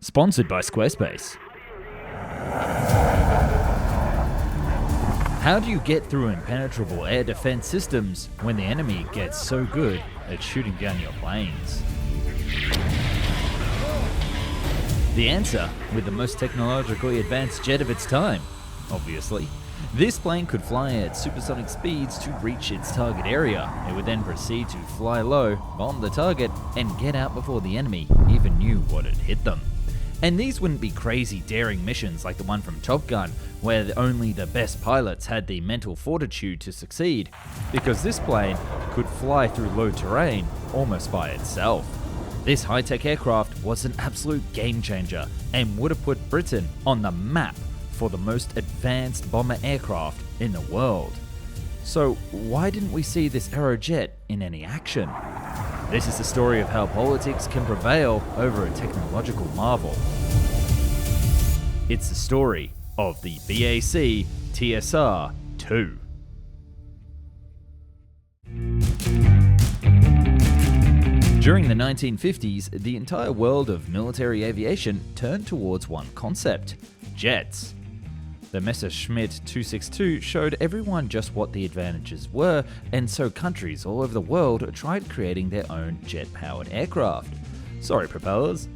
Sponsored by Squarespace. How do you get through impenetrable air defense systems when the enemy gets so good at shooting down your planes? The answer, with the most technologically advanced jet of its time, obviously. This plane could fly at supersonic speeds to reach its target area. It would then proceed to fly low, bomb the target, and get out before the enemy even knew what had hit them. And these wouldn't be crazy daring missions like the one from Top Gun, where only the best pilots had the mental fortitude to succeed, because this plane could fly through low terrain almost by itself. This high-tech aircraft was an absolute game changer and would have put Britain on the map for the most advanced bomber aircraft in the world. So why didn't we see this Aerojet in any action? This is the story of how politics can prevail over a technological marvel. It's the story of the BAC TSR-2. During the 1950s, the entire world of military aviation turned towards one concept: jets. The Messerschmitt 262 showed everyone just what the advantages were, and so countries all over the world tried creating their own jet-powered aircraft. Sorry, propellers.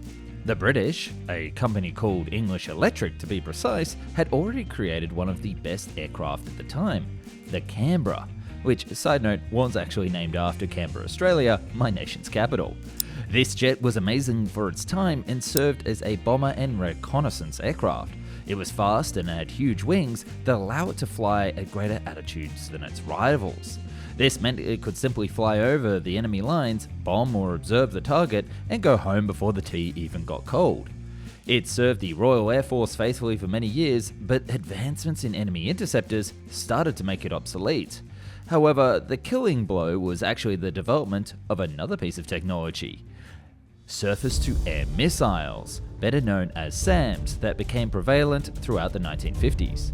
The British, a company called English Electric to be precise, had already created one of the best aircraft at the time, the Canberra, which, side note, was actually named after Canberra, Australia, my nation's capital. This jet was amazing for its time and served as a bomber and reconnaissance aircraft. It was fast and had huge wings that allow it to fly at greater altitudes than its rivals. This meant it could simply fly over the enemy lines, bomb or observe the target, and go home before the tea even got cold. It served the Royal Air Force faithfully for many years, but advancements in enemy interceptors started to make it obsolete. However, the killing blow was actually the development of another piece of technology: surface-to-air missiles, better known as SAMs, that became prevalent throughout the 1950s.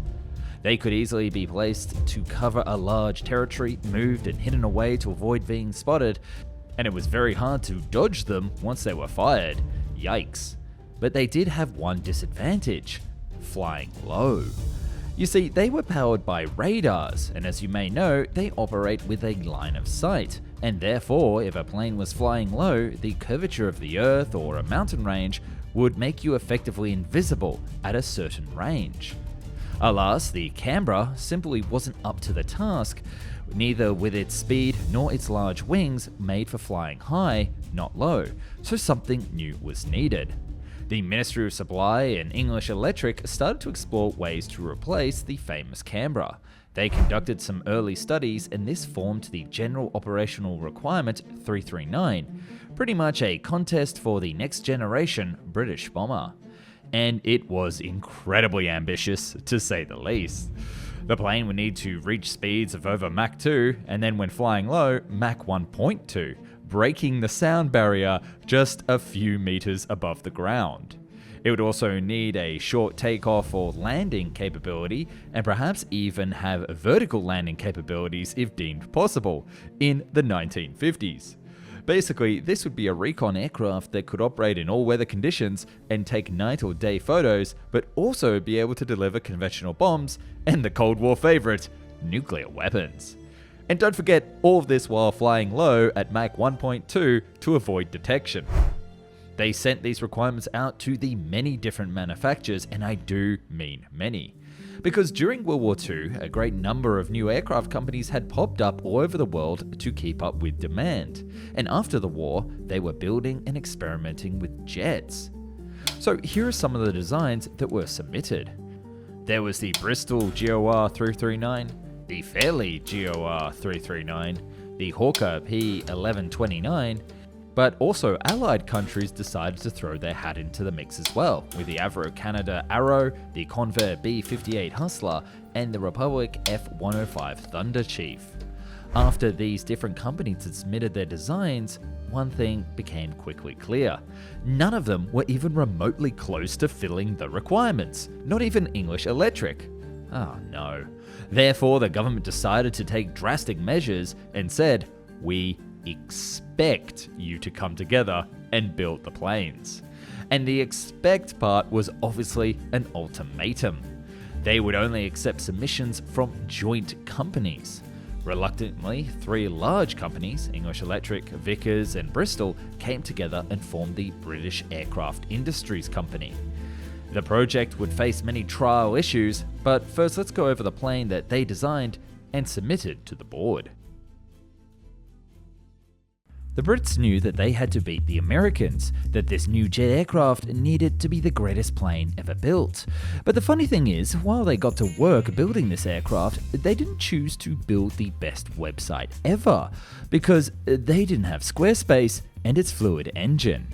They could easily be placed to cover a large territory, moved and hidden away to avoid being spotted, and it was very hard to dodge them once they were fired. Yikes. But they did have one disadvantage: flying low. You see, they were powered by radars, and as you may know, they operate with a line of sight, and therefore, if a plane was flying low, the curvature of the Earth or a mountain range would make you effectively invisible at a certain range. Alas, the Canberra simply wasn't up to the task, neither with its speed nor its large wings made for flying high, not low, so something new was needed. The Ministry of Supply and English Electric started to explore ways to replace the famous Canberra. They conducted some early studies, and this formed the General Operational Requirement 339, pretty much a contest for the next generation British bomber. And it was incredibly ambitious, to say the least. The plane would need to reach speeds of over Mach 2, and then when flying low, Mach 1.2, breaking the sound barrier just a few meters above the ground. It would also need a short takeoff or landing capability, and perhaps even have vertical landing capabilities if deemed possible, in the 1950s. Basically, this would be a recon aircraft that could operate in all weather conditions and take night or day photos, but also be able to deliver conventional bombs and the Cold War favorite, nuclear weapons. And don't forget, all of this while flying low at Mach 1.2 to avoid detection. They sent these requirements out to the many different manufacturers, and I do mean many. Because during World War II, a great number of new aircraft companies had popped up all over the world to keep up with demand. And after the war, they were building and experimenting with jets. So here are some of the designs that were submitted. There was the Bristol GOR 339, the Fairley GOR 339, the Hawker P1129, but also allied countries decided to throw their hat into the mix as well, with the Avro Canada Arrow, the Convair B-58 Hustler, and the Republic F-105 Thunder Chief. After these different companies had submitted their designs, one thing became quickly clear. None of them were even remotely close to filling the requirements, not even English Electric. Oh no. Therefore, the government decided to take drastic measures and said, "We expect you to come together and build the planes." And the expect part was obviously an ultimatum. They would only accept submissions from joint companies. Reluctantly, 3 large companies, English Electric, Vickers and Bristol, came together and formed the British Aircraft Industries Company. The project would face many trial issues, but first let's go over the plane that they designed and submitted to the board. The Brits knew that they had to beat the Americans, that this new jet aircraft needed to be the greatest plane ever built. But the funny thing is, while they got to work building this aircraft, they didn't choose to build the best website ever, because they didn't have Squarespace and its fluid engine.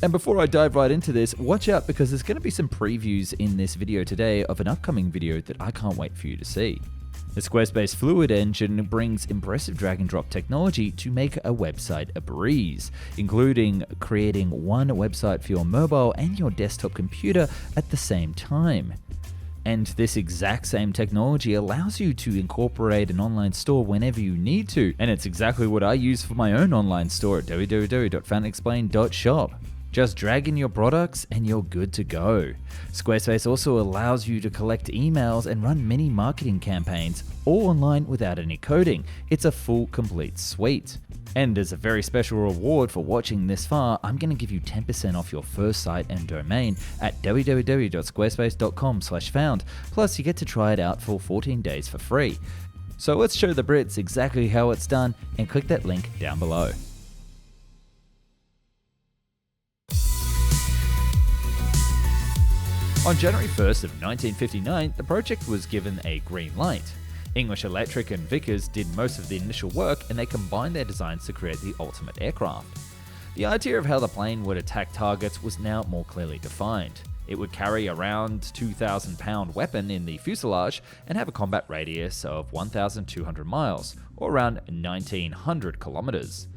And before I dive right into this, watch out because there's going to be some previews in this video today of an upcoming video that I can't wait for you to see. The Squarespace Fluid Engine brings impressive drag and drop technology to make a website a breeze, including creating one website for your mobile and your desktop computer at the same time. And this exact same technology allows you to incorporate an online store whenever you need to, and it's exactly what I use for my own online store at www.fountainexplain.shop. Just drag in your products and you're good to go. Squarespace also allows you to collect emails and run mini marketing campaigns, all online without any coding. It's a full, complete suite. And as a very special reward for watching this far, I'm going to give you 10% off your first site and domain at www.squarespace.com/found. Plus, you get to try it out for 14 days for free. So let's show the Brits exactly how it's done and click that link down below. On January 1st of 1959, the project was given a green light. English Electric and Vickers did most of the initial work, and they combined their designs to create the ultimate aircraft. The idea of how the plane would attack targets was now more clearly defined. It would carry around 2,000-pound weapon in the fuselage and have a combat radius of 1,200 miles, or around 1,900 kilometers.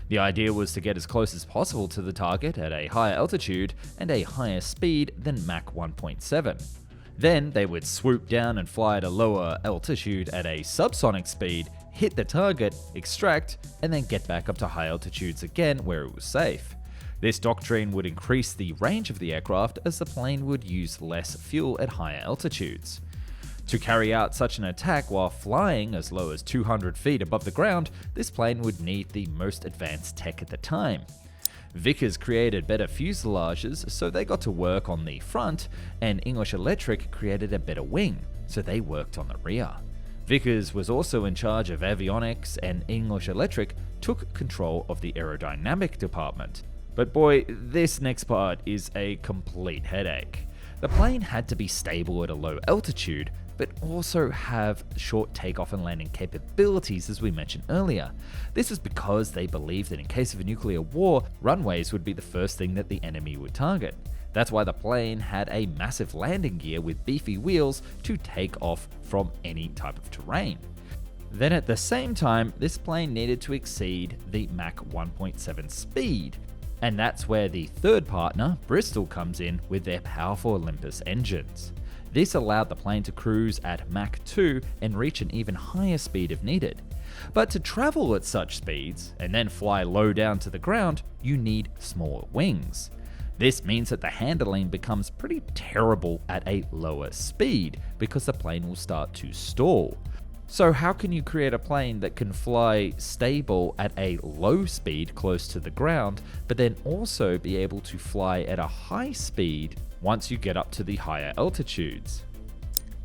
The idea was to get as close as possible to the target at a higher altitude and a higher speed than Mach 1.7. Then they would swoop down and fly at a lower altitude at a subsonic speed, hit the target, extract, and then get back up to high altitudes again where it was safe. This doctrine would increase the range of the aircraft as the plane would use less fuel at higher altitudes. To carry out such an attack while flying as low as 200 feet above the ground, this plane would need the most advanced tech at the time. Vickers created better fuselages, so they got to work on the front, and English Electric created a better wing, so they worked on the rear. Vickers was also in charge of avionics, and English Electric took control of the aerodynamic department. But boy, this next part is a complete headache. The plane had to be stable at a low altitude, but also have short takeoff and landing capabilities, as we mentioned earlier. This is because they believed that in case of a nuclear war, runways would be the first thing that the enemy would target. That's why the plane had a massive landing gear with beefy wheels to take off from any type of terrain. Then at the same time, this plane needed to exceed the Mach 1.7 speed. And that's where the third partner, Bristol, comes in with their powerful Olympus engines. This allowed the plane to cruise at Mach 2 and reach an even higher speed if needed. But to travel at such speeds, and then fly low down to the ground, you need smaller wings. This means that the handling becomes pretty terrible at a lower speed, because the plane will start to stall. So how can you create a plane that can fly stable at a low speed close to the ground, but then also be able to fly at a high speed once you get up to the higher altitudes?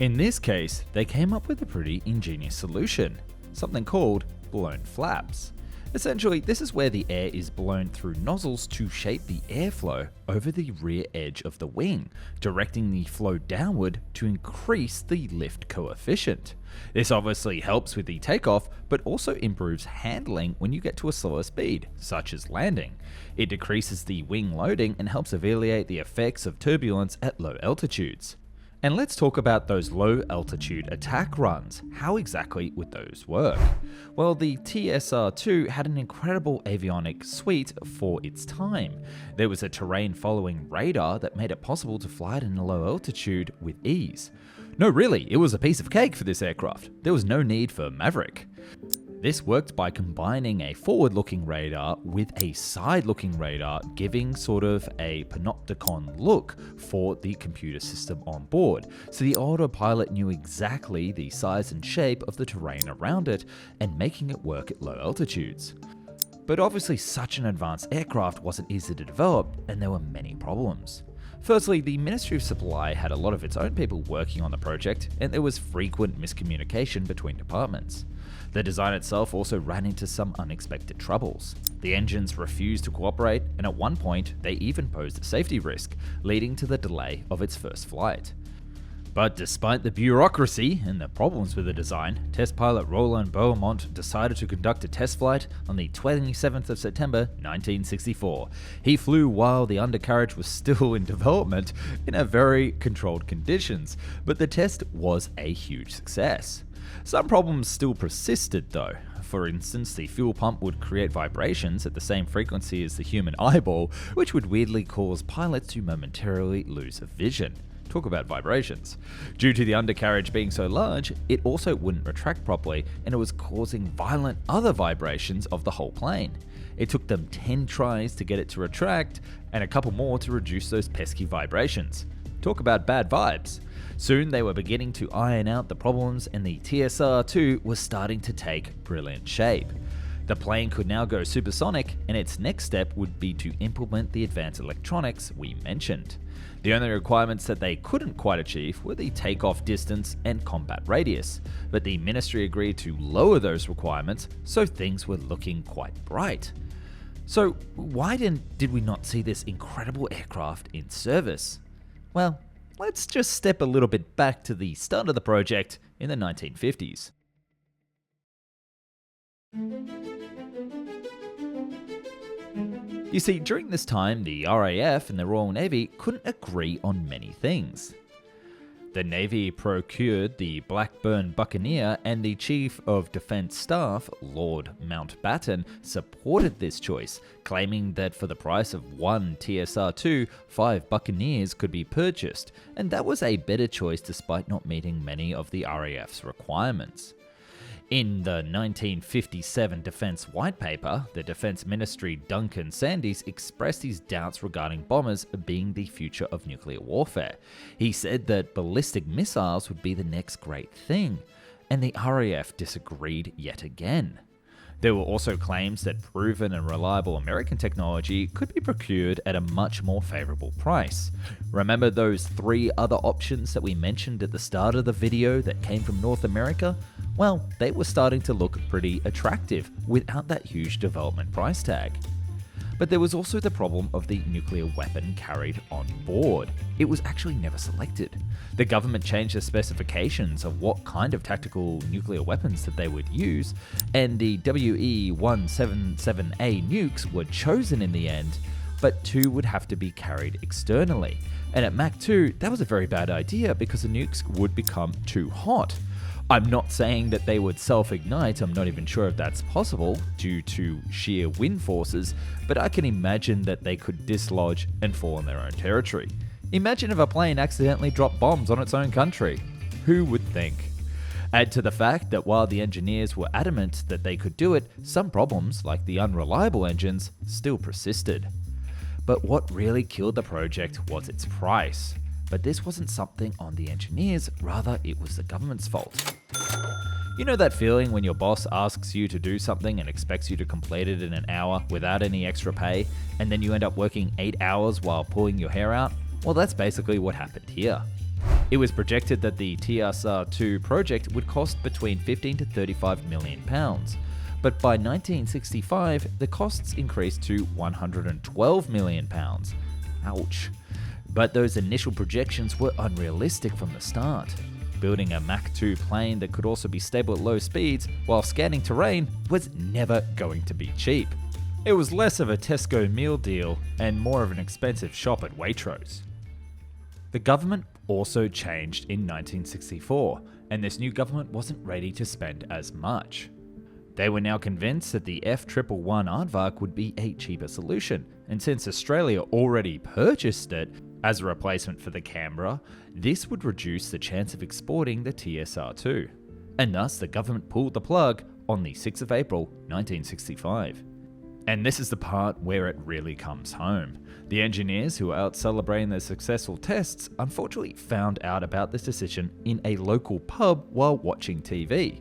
In this case, they came up with a pretty ingenious solution, something called blown flaps. Essentially, this is where the air is blown through nozzles to shape the airflow over the rear edge of the wing, directing the flow downward to increase the lift coefficient. This obviously helps with the takeoff, but also improves handling when you get to a slower speed, such as landing. It decreases the wing loading and helps alleviate the effects of turbulence at low altitudes. And let's talk about those low altitude attack runs. How exactly would those work? Well, the TSR-2 had an incredible avionic suite for its time. There was a terrain following radar that made it possible to fly at a low altitude with ease. No, really, it was a piece of cake for this aircraft. There was no need for Maverick. This worked by combining a forward-looking radar with a side-looking radar, giving sort of a panopticon look for the computer system on board. So the autopilot knew exactly the size and shape of the terrain around it and making it work at low altitudes. But obviously such an advanced aircraft wasn't easy to develop, and there were many problems. Firstly, the Ministry of Supply had a lot of its own people working on the project, and there was frequent miscommunication between departments. The design itself also ran into some unexpected troubles. The engines refused to cooperate, and at one point, they even posed a safety risk, leading to the delay of its first flight. But despite the bureaucracy and the problems with the design, test pilot Roland Beaumont decided to conduct a test flight on the 27th of September 1964. He flew while the undercarriage was still in development in a very controlled conditions, but the test was a huge success. Some problems still persisted though. For instance, the fuel pump would create vibrations at the same frequency as the human eyeball, which would weirdly cause pilots to momentarily lose vision. Talk about vibrations. Due to the undercarriage being so large, it also wouldn't retract properly, and it was causing violent other vibrations of the whole plane. It took them 10 tries to get it to retract, and a couple more to reduce those pesky vibrations. Talk about bad vibes. Soon they were beginning to iron out the problems, and the TSR-2 was starting to take brilliant shape. The plane could now go supersonic, and its next step would be to implement the advanced electronics we mentioned. The only requirements that they couldn't quite achieve were the takeoff distance and combat radius, but the ministry agreed to lower those requirements, so things were looking quite bright. So why did we not see this incredible aircraft in service? Well, let's just step a little bit back to the start of the project in the 1950s. You see, during this time, the RAF and the Royal Navy couldn't agree on many things. The Navy procured the Blackburn Buccaneer, and the Chief of Defence Staff, Lord Mountbatten, supported this choice, claiming that for the price of one TSR-2, 5 Buccaneers could be purchased, and that was a better choice despite not meeting many of the RAF's requirements. In the 1957 Defence White Paper, the Defence Ministry Duncan Sandys expressed his doubts regarding bombers being the future of nuclear warfare. He said that ballistic missiles would be the next great thing, and the RAF disagreed yet again. There were also claims that proven and reliable American technology could be procured at a much more favourable price. Remember those 3 other options that we mentioned at the start of the video that came from North America? Well, they were starting to look pretty attractive without that huge development price tag. But there was also the problem of the nuclear weapon carried on board. It was actually never selected. The government changed the specifications of what kind of tactical nuclear weapons that they would use, and the WE-177A nukes were chosen in the end, but 2 would have to be carried externally. And at Mach 2, that was a very bad idea because the nukes would become too hot. I'm not saying that they would self-ignite, I'm not even sure if that's possible due to sheer wind forces, but I can imagine that they could dislodge and fall on their own territory. Imagine if a plane accidentally dropped bombs on its own country. Who would think? Add to the fact that while the engineers were adamant that they could do it, some problems, like the unreliable engines, still persisted. But what really killed the project was its price. But this wasn't something on the engineers, rather it was the government's fault. You know that feeling when your boss asks you to do something and expects you to complete it in an hour without any extra pay, and then you end up working 8 hours while pulling your hair out? Well, that's basically what happened here. It was projected that the TSR-2 project would cost between 15 to 35 million pounds. But by 1965, the costs increased to 112 million pounds. Ouch. But those initial projections were unrealistic from the start. Building a Mach 2 plane that could also be stable at low speeds while scanning terrain was never going to be cheap. It was less of a Tesco meal deal and more of an expensive shop at Waitrose. The government also changed in 1964, and this new government wasn't ready to spend as much. They were now convinced that the F111 Aardvark would be a cheaper solution, and since Australia already purchased it as a replacement for the Canberra, this would reduce the chance of exporting the TSR-2. And thus the government pulled the plug on the 6th of April 1965. And this is the part where it really comes home. The engineers who were out celebrating their successful tests unfortunately found out about this decision in a local pub while watching TV.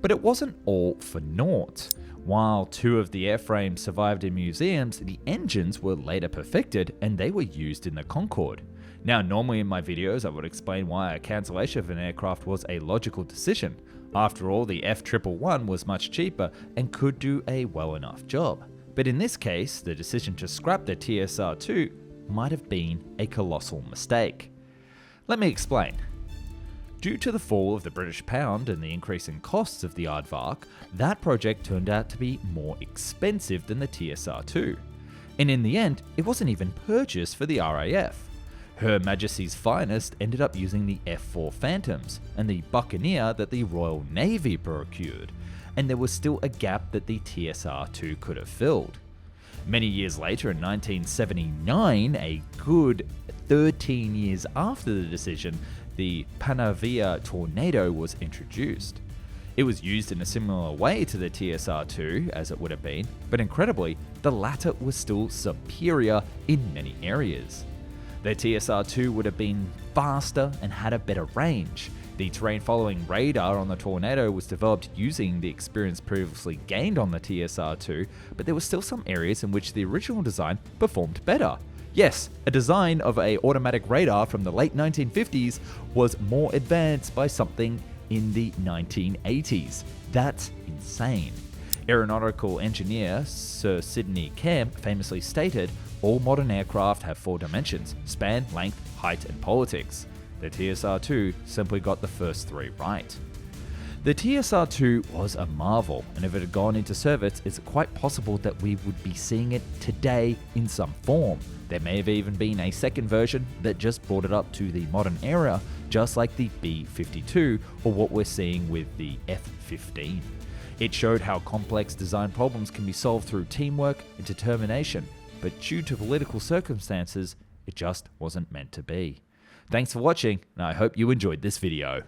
But it wasn't all for naught. While 2 of the airframes survived in museums, the engines were later perfected and they were used in the Concorde. Now, normally in my videos I would explain why a cancellation of an aircraft was a logical decision. After all, the F111 was much cheaper and could do a well enough job. But in this case, the decision to scrap the TSR-2 might have been a colossal mistake. Let me explain. Due to the fall of the British pound and the increase in costs of the Aardvark, that project turned out to be more expensive than the TSR-2. And in the end, it wasn't even purchased for the RAF. Her Majesty's Finest ended up using the F4 Phantoms and the Buccaneer that the Royal Navy procured, and there was still a gap that the TSR-2 could have filled. Many years later, in 1979, a good 13 years after the decision, the Panavia Tornado was introduced. It was used in a similar way to the TSR-2 as it would have been, but incredibly, the latter was still superior in many areas. The TSR-2 would have been faster and had a better range. The terrain-following radar on the Tornado was developed using the experience previously gained on the TSR-2, but there were still some areas in which the original design performed better. Yes, a design of an automatic radar from the late 1950s was more advanced by something in the 1980s. That's insane. Aeronautical engineer Sir Sidney Camp famously stated, "All modern aircraft have 4 dimensions: span, length, height, and politics." The TSR-2 simply got the first 3 right. The TSR-2 was a marvel, and if it had gone into service, it's quite possible that we would be seeing it today in some form. There may have even been a second version that just brought it up to the modern era, just like the B-52 or what we're seeing with the F-15. It showed how complex design problems can be solved through teamwork and determination, but due to political circumstances, it just wasn't meant to be. Thanks for watching, and I hope you enjoyed this video.